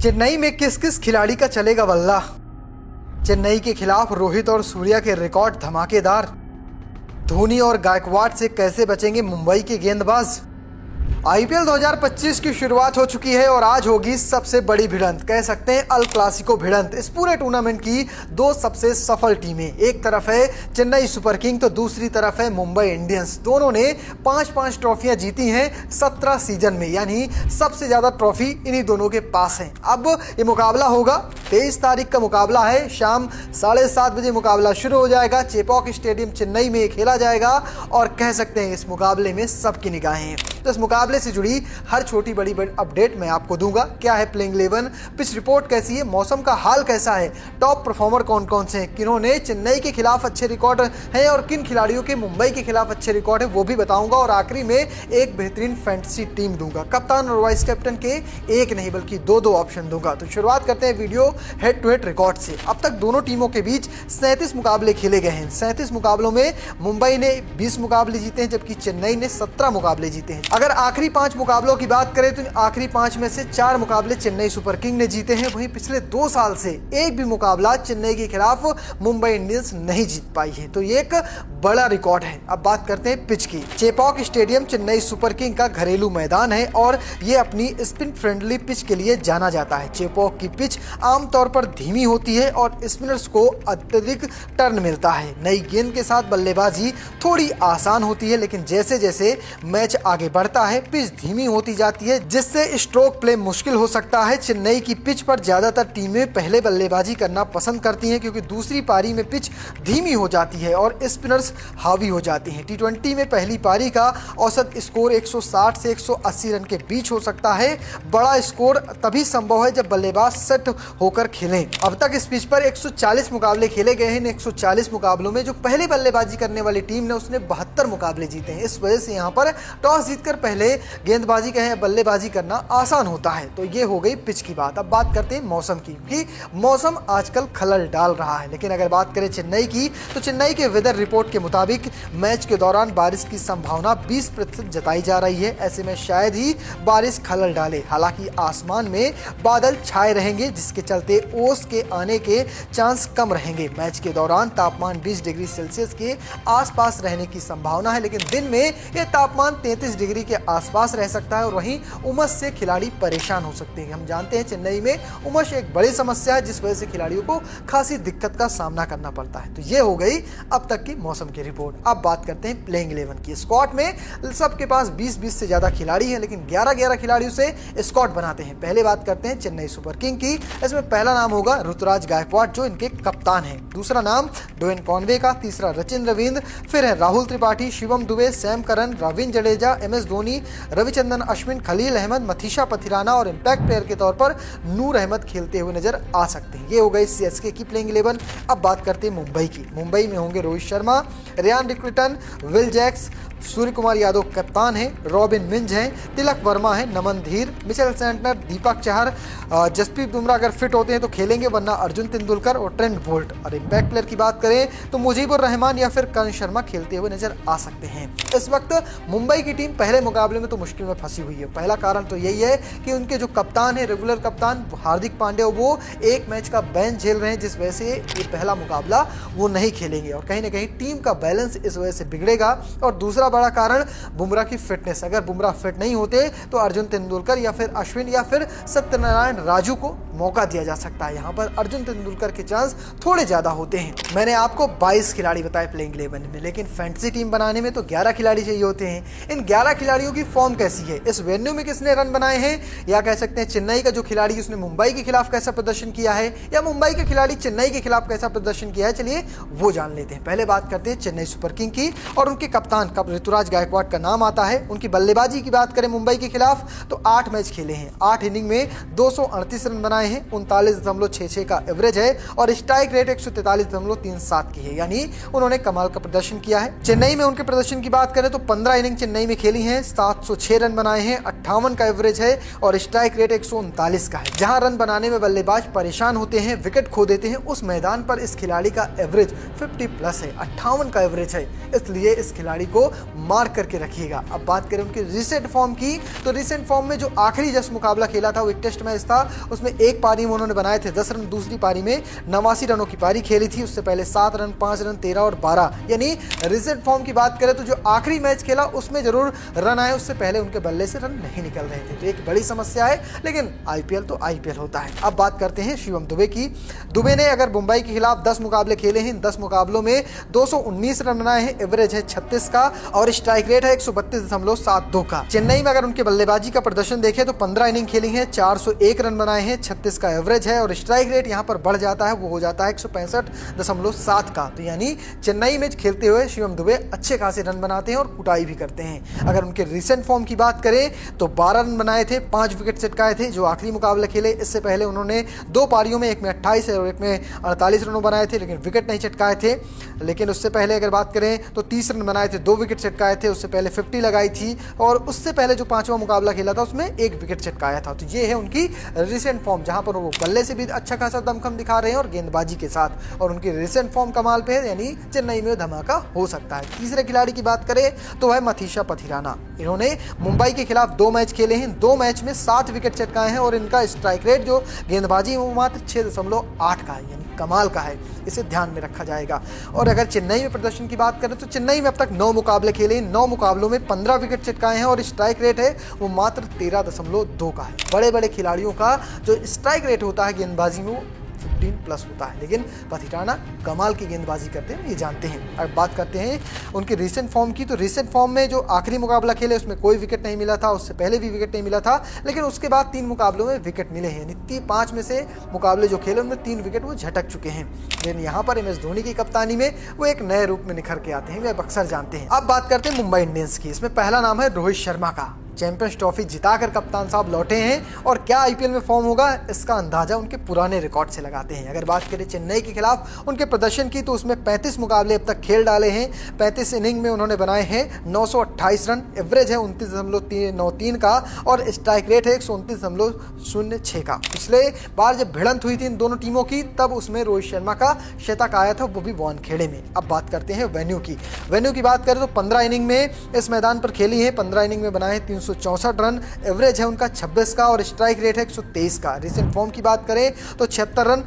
चेन्नई में किस किस खिलाड़ी का चलेगा बल्ला। चेन्नई के खिलाफ रोहित और सूर्या के रिकॉर्ड धमाकेदार। धोनी और गायकवाड से कैसे बचेंगे मुंबई के गेंदबाज। आईपीएल 2025 की शुरुआत हो चुकी है और आज होगी सबसे बड़ी भिड़ंत, कह सकते हैं अल क्लासिको भिड़ंत। इस पूरे टूर्नामेंट की दो सबसे सफल टीमें, एक तरफ है चेन्नई सुपर किंग तो दूसरी तरफ है मुंबई इंडियंस। दोनों ने 5-5 ट्रॉफियां जीती हैं 17 सीजन में, यानी सबसे ज्यादा ट्रॉफी इन्हीं दोनों के पास है। अब ये मुकाबला होगा 23 तारीख का मुकाबला है, शाम 7:30 बजे मुकाबला शुरू हो जाएगा। चेपॉक स्टेडियम चेन्नई में खेला जाएगा और कह सकते हैं इस मुकाबले में सबकी निगाहें हैं। तो इस मुकाबले से जुड़ी हर छोटी बड़ी अपडेट मैं आपको दूंगा। क्या है प्लेइंग 11, पिच रिपोर्ट कैसी है, मौसम का हाल कैसा है, टॉप परफॉर्मर कौन कौन से हैं, किन्होंने चेन्नई के खिलाफ अच्छे रिकॉर्ड हैं और किन खिलाड़ियों के मुंबई के खिलाफ अच्छे रिकॉर्ड है वो भी बताऊंगा। और आखिरी में एक बेहतरीन फैंटेसी टीम दूंगा, कप्तान और वाइस कैप्टन के एक नहीं बल्कि दो ऑप्शन दूंगा। तो शुरुआत करते हैं video head to head record से। अब तक दोनों टीमों के बीच 37 मुकाबले खेले गए हैं। 37 मुकाबलों में मुंबई ने 20 मुकाबले जीते हैं जबकि चेन्नई ने 17 मुकाबले जीते हैं। अगर आखिरी 5 मुकाबलों की बात करें तो आखिरी 5 में से 4 मुकाबले चेन्नई सुपर किंग ने जीते हैं। वहीं पिछले 2 साल से एक भी मुकाबला चेन्नई के खिलाफ मुंबई इंडियंस नहीं जीत पाई है, तो ये एक बड़ा रिकॉर्ड है। अब बात करते हैं पिच की। Chepauk stadium Chennai super king का घरेलू मैदान है और ये अपनी स्पिन फ्रेंडली पिच के लिए जाना जाता है। चेपॉक की पिच आमतौर पर धीमी होती है और स्पिनर्स को अत्यधिक टर्न मिलता है। नई गेंद के साथ बल्लेबाजी थोड़ी आसान होती है, लेकिन जैसे जैसे मैच आगे बढ़ता है पिच धीमी होती जाती है जिससे स्ट्रोक प्ले मुश्किल हो सकता है। चेन्नई की पिच पर ज्यादातर टीमें पहले बल्लेबाजी करना पसंद करती हैं क्योंकि दूसरी पारी में पिच धीमी हो जाती है और स्पिनर्स हावी हो जाते हैं। टी20 में पहली पारी का औसत स्कोर 160 से 180 रन के बीच हो सकता है। बड़ा स्कोर तभी संभव है जब बल्लेबाज सेट होकर खेलें। अब तक इस पिच पर 140 मुकाबले खेले गए हैं। इन 140 मुकाबलों में जो पहले बल्लेबाजी करने वाली टीम ने उसने 72 मुकाबले जीते हैं। इस वजह से यहाँ पर टॉस जीतकर पहले गेंदबाजी कहें बल्लेबाजी करना आसान होता है। तो ये हो गई पिच की बात। अब बात करते हैं मौसम की कि मौसम आजकल खलल डाल रहा है, लेकिन अगर बात करें चेन्नई की तो चेन्नई के वेदर रिपोर्ट के मुताबिक मैच के दौरान बारिश की संभावना 20% जताई जा रही है। ऐसे में शायद ही बारिश खलल डाले। हालांकि आसमान में बादल छाए रहेंगे जिसके चलते ओस के आने के चांस कम रहेंगे। मैच के दौरान तापमान 20 डिग्री सेल्सियस के आसपास रहने की संभावना है, लेकिन दिन में यह तापमान 33 डिग्री के आसपास रह सकता है और वहीं उमस से खिलाड़ी परेशान हो सकते हैं। हम जानते हैं चेन्नई में उमस एक बड़ी समस्या है जिस वजह से खिलाड़ियों को खासी दिक्कत का सामना करना पड़ता है। तो ये हो गई अब तक की मौसम की रिपोर्ट। अब बात करते हैं प्लेइंग 11 की। स्क्वाड में सबके पास 20-20 से ज्यादा खिलाड़ी हैं, लेकिन 11-11 खिलाड़ियों से स्क्वाड बनाते हैं। पहले बात करते हैं चेन्नई सुपर किंग की। इसमें पहला नाम होगा ऋतुराज गायकवाड जो इनके कप्तान हैं। दूसरा नाम ड्वेन कॉनवे का, तीसरा रचिन रविंद्र, फिर है Rahul Tripathi, Shivam Dube, Sam Curran, Ravindra Jadeja, MS Dhoni, Ravichandran Ashwin, Khaleel Ahmed, Matheesha Pathirana और इम्पैक्ट प्लेयर के तौर पर नूर अहमद खेलते हुए नजर आ सकते हैं। ये हो गई सीएसके की प्लेइंग 11। अब बात करते हैं मुंबई की। मुंबई में होंगे रोहित शर्मा, रियान रिक्विटन, विल जैक्स, सूर्य कुमार यादव कप्तान है, रॉबिन मिंज हैं, तिलक वर्मा है, नमन धीर, मिचेल सेंटनर, दीपक चहर, जसप्रीत बुमराह अगर फिट होते हैं तो खेलेंगे, वरना अर्जुन तेंदुलकर और ट्रेंट बोल्ट। और इम्पैक्ट प्लेयर की बात करें तो मुजीबुर रहमान या फिर करण शर्मा खेलते हुए नजर आ सकते हैं। इस वक्त मुंबई की टीम पहले मुकाबले में तो मुश्किल में फंसी हुई है। पहला कारण तो यही है कि उनके जो कप्तान है, रेगुलर कप्तान हार्दिक पांड्या, वो एक मैच का बैन झेल रहे हैं जिस वजह से ये पहला मुकाबला वो नहीं खेलेंगे और कहीं ना कहीं टीम का बैलेंस इस वजह से बिगड़ेगा। और दूसरा बड़ा कारण बुमराह की फिटनेस। अगर बुमराह फिट नहीं होते तो अर्जुन तेंदुलकर या फिर अश्विन या फिर सत्यनारायण राजू को मौका दिया जा सकता है। यहाँ पर अर्जुन तेंदुलकर के चांस थोड़े ज्यादा होते हैं। मैंने आपको 22 खिलाड़ी बताए प्लेइंग 11 में, लेकिन फैंटेसी टीम बनाने में तो 11 खिलाड़ी चाहिए होते हैं। इन 11 खिलाड़ियों की फॉर्म कैसी है, इस वेन्यू में किसने रन बनाए हैं, या कह सकते हैं चेन्नई का जो खिलाड़ी उसने मुंबई के खिलाफ कैसा प्रदर्शन किया है, या मुंबई के खिलाड़ी चेन्नई के खिलाफ कैसा प्रदर्शन किया है, चलिए वो जान लेते हैं। पहले बात करते हैं चेन्नई सुपर किंग की और उनके कप्तान ऋतुराज गायकवाड का नाम आता है। उनकी बल्लेबाजी की बात करें मुंबई के खिलाफ तो 8 मैच खेले हैं, 8 इनिंग में 238 रन बनाए बनाए हैं, 39.66 का एवरेज है और स्ट्राइक रेट 143.37 की है, यानी उन्होंने कमाल का प्रदर्शन किया है। चेन्नई में उनके प्रदर्शन की बात करें तो 15 इनिंग चेन्नई में खेली हैं, 706 रन बनाए हैं, 58 का एवरेज है और स्ट्राइक रेट 139 का है। जहां रन बनाने में बल्लेबाज परेशान होते हैं, विकेट खो देते हैं, उस मैदान पर इस खिलाड़ी का एवरेज 50 प्लस है, 58 का एवरेज है, इसलिए इस खिलाड़ी को मार्क करके रखिएगा। अब बात करें उनकी रिसेंट फॉर्म की, तो रिसेंट फॉर्म में जो आखिरी जस्ट मुकाबला खेला था वो एक टेस्ट मैच था, उसमें एक पारी में उन्होंने बनाए थे 10 रन, दूसरी पारी में 89 रनों की पारी खेली थी, उससे पहले 7 रन, 5 रन, 13 और 12, यानी रिसेंट फॉर्म की बात करें तो जो आखिरी मैच खेला उसमें जरूर रन आए, उससे पहले उनके बल्ले से रन नहीं निकल रहे थे, तो एक बड़ी समस्या है, लेकिन आईपीएल तो आईपीएल होता है। अब बात करते हैं शिवम दुबे की। दुबे ने अगर मुंबई के खिलाफ 10 मुकाबले खेले हैं, 10 मुकाबलों में 219 रन बनाए हैं, एवरेज है 36 का और स्ट्राइक रेट है 132.72 का। चेन्नई में अगर उनके बल्लेबाजी का प्रदर्शन देखें तो 15 इनिंग खेली है, 401 रन बनाए हैं, 36 का एवरेज है और स्ट्राइक रेट यहां पर बढ़ जाता है, वो हो जाता है 165.7 का। तो यानी चेन्नई में खेलते हुए शिवम दुबे अच्छे खासे रन बनाते हैं और कुटाई भी करते हैं। अगर उनके रिसेंट फॉर्म की बात करें तो 12 रन बनाए थे, 5 विकेट चटकाए थे जो आखिरी मुकाबले खेले। इससे पहले उन्होंने 2 पारियों में, एक में 28 और एक में 48 रनों बनाए थे, लेकिन विकेट नहीं चटकाए थे। लेकिन उससे पहले अगर बात करें तो 30 रन बनाए थे, 2 विकेट चटकाए थे, उससे पहले 50 लगाई थी और उससे पहले जो 5वां मुकाबला खेला था उसमें 1 विकेट चटकाया था। तो ये है उनकी रिसेंट फॉर्म, जहां पर वो बल्ले से भी अच्छा खासा दमखम दिखा रहे हैं और गेंदबाजी के साथ, और उनकी रिसेंट फॉर्म कमाल पे है, यानी चेन्नई में धमाका हो सकता है। तीसरे खिलाड़ी की बात करें तो है मथीशा पथिराना। इन्होंने मुंबई के खिलाफ 2 मैच खेले हैं, 2 मैच में 7 विकेट चटकाए हैं और इनका स्ट्राइक रेट जो गेंदबाजी है वो मात्र 6.8 का है, यानी कमाल का है, इसे ध्यान में रखा जाएगा। और अगर चेन्नई में प्रदर्शन की बात करें तो चेन्नई में अब तक 9 मुकाबले खेले, 9 मुकाबलों में 15 विकेट चटकाए हैं और स्ट्राइक रेट है वो मात्र 13.2 का है। बड़े बड़े खिलाड़ियों का जो स्ट्राइक रेट होता है गेंदबाजी में वो 15 प्लस होता है, लेकिन पथिराना कमाल की गेंदबाजी करते हैं, ये जानते हैं। अब बात करते हैं उनके रिसेंट फॉर्म की, तो रिसेंट फॉर्म में जो आखिरी मुकाबला खेले उसमें कोई विकेट नहीं मिला था, उससे पहले भी विकेट नहीं मिला था, लेकिन उसके बाद 3 मुकाबलों में विकेट मिले हैं, यानी 5 में से मुकाबले जो खेले उनमें 3 विकेट वो झटक चुके हैं। लेकिन यहाँ पर MS धोनी की कप्तानी में वो एक नए रूप में निखर के आते हैं, वे अक्सर जानते हैं। अब बात करते हैं मुंबई इंडियंस की। इसमें पहला नाम है रोहित शर्मा का। चैंपियंस ट्रॉफी जिताकर कप्तान साहब लौटे हैं और क्या आईपीएल में फॉर्म होगा इसका अंदाजा उनके पुराने रिकॉर्ड से लगाते हैं। अगर बात करें चेन्नई के खिलाफ उनके प्रदर्शन की तो उसमें 35 मुकाबले अब तक खेल डाले हैं, 35 इनिंग में उन्होंने बनाए हैं 928 रन, एवरेज है 29.93 का और स्ट्राइक रेट है 129.06 का। पिछले बार जब भिड़ंत हुई थी इन दोनों टीमों की तब उसमें रोहित शर्मा का शतक आया था, वो भी वानखेड़े में। अब बात करते हैं वेन्यू की। वेन्यू की बात करें तो 15 इनिंग में इस मैदान पर खेली है, 15 इनिंग में बनाए 364 रन, एवरेज है उनका 26 का और स्ट्राइक रेट है 123 का। रिसेंट फॉर्म की बात करें तो 76 रन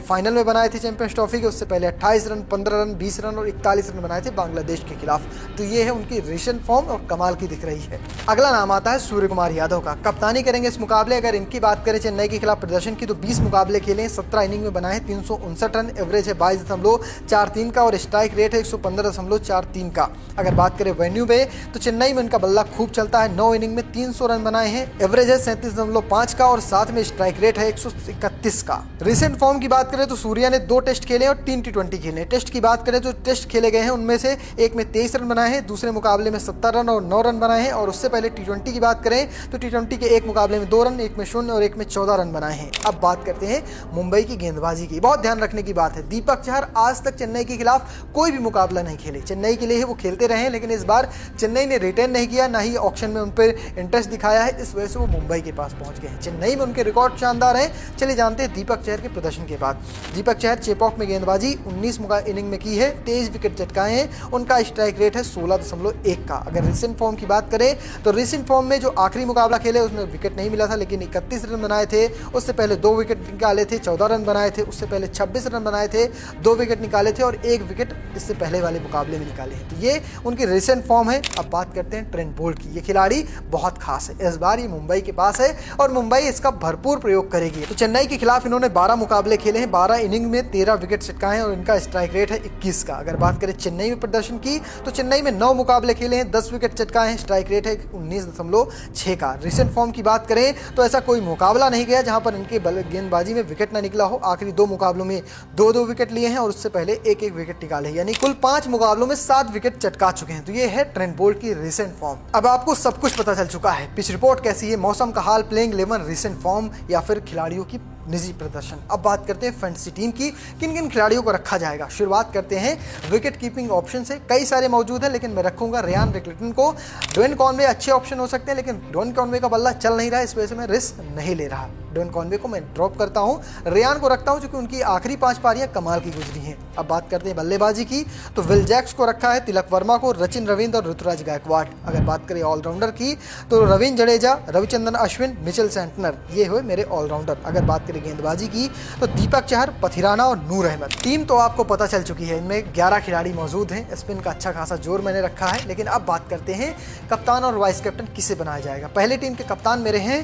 फाइनल में बनाए थे चैंपियंस ट्रॉफी के, उससे पहले 28 रन, 15 रन, 20 रन और 41 रन बनाए थे बांग्लादेश के खिलाफ। तो ये है उनकी रिसेंट फॉर्म और कमाल की दिख रही है। अगला नाम आता है सूर्य कुमार यादव का। कप्तानी करेंगे इस मुकाबले। अगर इनकी बात करें चेन्नई के खिलाफ प्रदर्शन की तो 20 मुकाबले खेले, 17 इनिंग में बनाए 359 रन, एवरेज है 22.43 का और स्ट्राइक रेट है 115.43 का। अगर बात करें वेन्यू में तो चेन्नई में इनका बल्ला खूब चलता है, 9 इनिंग में 300 रन बनाए हैं, एवरेज है 37.5 का और साथ में स्ट्राइक रेट है 131 का। रिसेंट फॉर्म की बात करें तो सूर्या ने 2 टेस्ट खेले और 3 T20 खेले। टेस्ट की बात करें तो टेस्ट खेले गए हैं उनमें से एक में 23 रन बनाए हैं, दूसरे मुकाबले में 70 रन और 9 रन बनाए हैं और उससे पहले T20 की बात करें तो T20 के एक मुकाबले में 2 रन, एक में 0 और एक में 14 रन बनाए हैं। अब बात करते हैं मुंबई की गेंदबाजी की। बहुत ध्यान रखने की बात है, दीपक चहर आज तक चेन्नई के खिलाफ कोई भी मुकाबला नहीं खेले। चेन्नई के लिए वो खेलते रहे लेकिन इस बार चेन्नई ने रिटेन नहीं किया, ना ही ऑक्शन में उन पर इंटरेस्ट दिखाया है, इस वजह से वो मुंबई के पास पहुंच गए हैं। चेन्नई में उनके रिकॉर्ड शानदार हैं। चलिए जानते हैं दीपक चहर के प्रदर्शन के बाद। दीपक चहर चेपॉक में गेंदबाजी 19 इनिंग में की है, 23 विकेट चटकाए हैं, उनका स्ट्राइक रेट है 16.1 का। अगर रिसेंट फॉर्म की बात करें तो रिसेंट फॉर्म में जो आखिरी मुकाबला खेले उसमें विकेट नहीं मिला था, लेकिन 31 रन बनाए थे, उससे पहले 2 विकेट निकाले थे, 14 रन बनाए थे, उससे पहले 26 रन बनाए थे, 2 विकेट निकाले थे और 1 विकेट इससे पहले वाले मुकाबले में निकाले हैं। तो ये उनकी रिसेंट फॉर्म है। अब बात करते हैं ट्रेंट बोल्ट की। ये खिलाड़ी बहुत खास है, इस बार ये मुंबई के पास है और मुंबई इसका भरपूर प्रयोग करेगी। तो चेन्नई के खिलाफ इन्होंने 12 मुकाबले खेले हैं, 12 इनिंग में 13 विकेट चटकाए हैं और इनका स्ट्राइक रेट है 21 का। अगर बात करें चेन्नई में प्रदर्शन की तो चेन्नई में 9 मुकाबले खेले हैं, 10 विकेट चटकाए हैं, स्ट्राइक रेट है 19.6 का। रिसेंट फॉर्म की बात करें तो ऐसा कोई मुकाबला नहीं गया जहां पर इनके गेंदबाजी में विकेट ना निकला हो। आखिरी 2 मुकाबलों में 2-2 विकेट लिए हैं और उससे पहले 1-1 विकेट निकाले, यानी कुल 5 मुकाबलों में 7 विकेट चटका चुके हैं। तो ये है ट्रेंट बोल्ट की रिसेंट फॉर्म। अब आपको सब कुछ पता चल चुका है, पिच रिपोर्ट कैसी है, मौसम का हाल, प्लेइंग 11, रिसेंट फॉर्म या फिर खिलाड़ियों की निजी प्रदर्शन। अब बात करते हैं फैंटेसी टीम की, किन किन खिलाड़ियों को रखा जाएगा। शुरुआत करते हैं विकेट कीपिंग ऑप्शन से। कई सारे मौजूद हैं लेकिन मैं रखूंगा रियान रिकल्टन को। ड्वेन कॉनवे अच्छे ऑप्शन हो सकते हैं लेकिन ड्वेन कॉनवे का बल्ला चल नहीं रहा है, इस वजह से मैं रिस्क नहीं ले रहा। ड्वेन कॉनवे को मैं ड्रॉप करता हूं, रियान को रखता हूं क्योंकि उनकी आखिरी 5 पारियां कमाल की गुजरी हैं। अब बात करते हैं बल्लेबाजी की, तो विल जैक्स को रखा है, तिलक वर्मा को, रचिन रविंद्र और ऋतुराज गायकवाड़। अगर बात करें ऑलराउंडर की तो रविंद्र जडेजा, रविचंद्रन अश्विन, मिचेल सेंटनर, ये हुए मेरे ऑलराउंडर। अगर बात करें गेंदबाजी की तो दीपक चहर, पथिराना और नूर अहमद। टीम तो आपको पता चल चुकी है, इनमें 11 खिलाड़ी मौजूद हैं। स्पिन का अच्छा खासा जोर मैंने रखा है। लेकिन अब बात करते हैं कप्तान और वाइस कैप्टन किसे बनाया जाएगा। पहले टीम के कप्तान मेरे हैं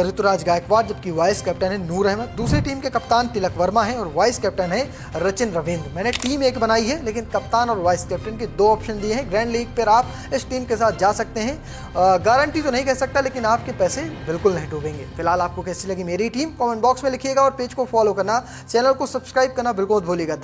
ऋतुराज गायकवाड़, जबकि वाइस कैप्टन है नूर अहमद। दूसरी टीम के कप्तान तिलक वर्मा है और वाइस कैप्टन है रचिन रविंद्र। मैंने टीम एक बनाई है लेकिन कप्तान और वाइस कैप्टन के 2 ऑप्शन दिए हैं। ग्रैंड लीग पर आप इस टीम के साथ जा सकते हैं, गारंटी तो नहीं कह सकता लेकिन आपके पैसे बिल्कुल नहीं डूबेंगे। फिलहाल आपको कैसी लगी मेरी टीम कमेंट बॉक्स में लिखिएगा और पेज को फॉलो करना, चैनल को सब्सक्राइब करना बिल्कुल मत भूलिएगा।